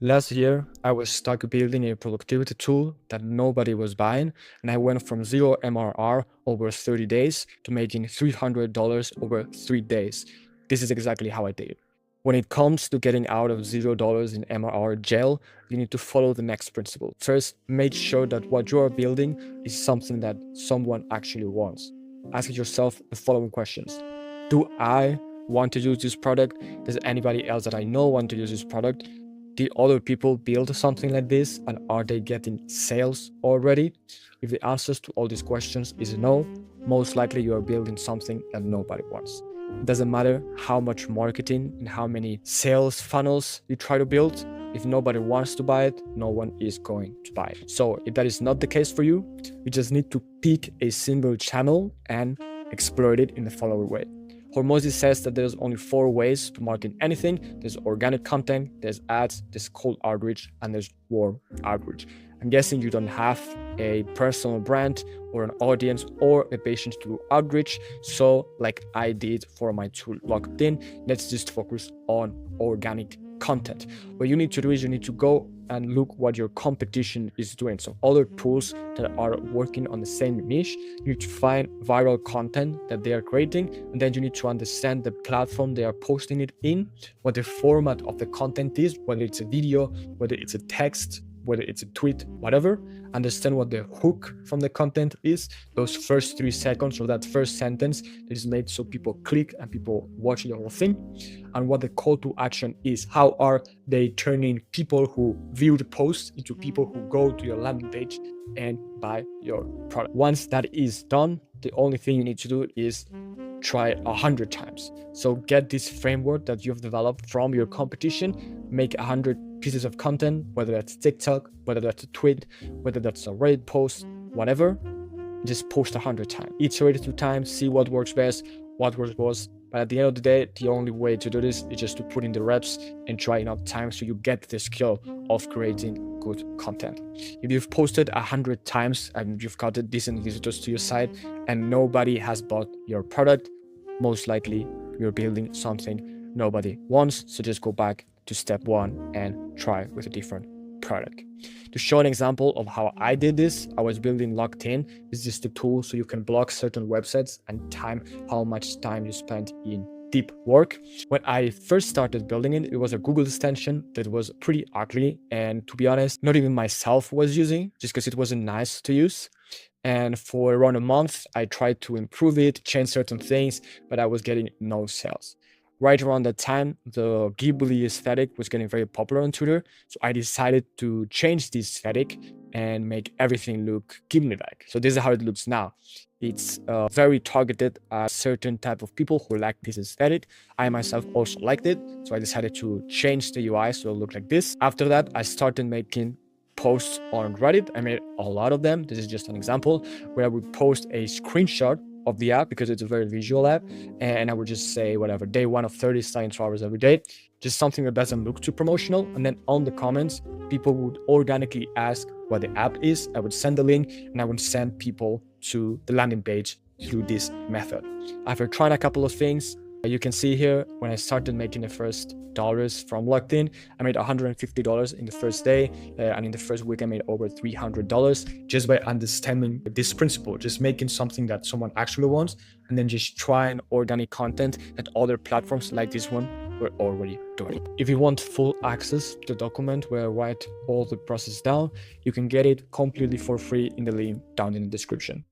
Last year, I was stuck building a productivity tool that nobody was buying, and I went from 0 MRR over 30 days to making $300 over 3 days. This is exactly how I did it. When it comes to getting out of $0 in MRR jail, you need to follow the next principle. First, make sure that what you are building is something that someone actually wants. Ask yourself the following questions. Do I want to use this product? Does anybody else that I know want to use this product? Did other people build something like this, and are they getting sales already? If the answers to all these questions is no, most likely you are building something that nobody wants. It doesn't matter how much marketing and how many sales funnels you try to build. If nobody wants to buy it, no one is going to buy it. So if that is not the case for you, you just need to pick a single channel and exploit it in the following way. Hormozy says that there's only 4 ways to market anything. There's organic content, there's ads, there's cold outreach, and there's warm outreach. I'm guessing you don't have a personal brand or an audience or a patient to do outreach. So like I did for my tool Locked In, let's just focus on organic content. What you need to do is you need to go and look what your competition is doing. So other tools that are working on the same niche, you need to find viral content that they are creating, and then you need to understand the platform they are posting it in, what the format of the content is, whether it's a video, whether it's a text, whether it's a tweet, whatever. Understand what the hook from the content is, those first 3 seconds or that first sentence that is made so people click and people watch the whole thing, and what the call to action is. How are they turning people who view the post into people who go to your landing page and buy your product? Once that is done, the only thing you need to do is try 100 times. So get this framework that you've developed from your competition, make 100 pieces of content, whether that's TikTok, whether that's a tweet, whether that's a Reddit post, whatever, just post 100 times. Iterate 2 times, see what works best, what works worst. But at the end of the day, the only way to do this is just to put in the reps and try enough time so you get the skill of creating good content. If you've posted 100 times and you've got decent visitors to your site and nobody has bought your product, most likely you're building something nobody wants. So just go back to step 1 and try with a different product. To show an example of how I did this, I was building Locked In. This is just a tool so you can block certain websites and time how much time you spend in deep work. When I first started building it, it was a Google extension that was pretty ugly, and to be honest, not even myself was using, just because it wasn't nice to use. And for around a month, I tried to improve it, change certain things, but I was getting no sales. Right around that time, the Ghibli aesthetic was getting very popular on Twitter. So I decided to change this aesthetic and make everything look Ghibli-like. So this is how it looks now. It's very targeted at certain type of people who like this aesthetic. I myself also liked it. So I decided to change the UI so it'll look like this. After that, I started making posts on Reddit. I made a lot of them. This is just an example where I would post a screenshot of the app because it's a very visual app, and I would just say whatever, day 1 of 30 starting 2 hours every day, just something that doesn't look too promotional. And then on the comments, people would organically ask what the app is. I would send the link and I would send people to the landing page through this method. After trying a couple of things, you can see here when I started making the first dollars from Locked In, I made $150 in the first day, and in the first week I made over $300 just by understanding this principle, just making something that someone actually wants and then just trying organic content that other platforms like this one were already doing. If you want full access to the document where I write all the process down, you can get it completely for free in the link down in the description.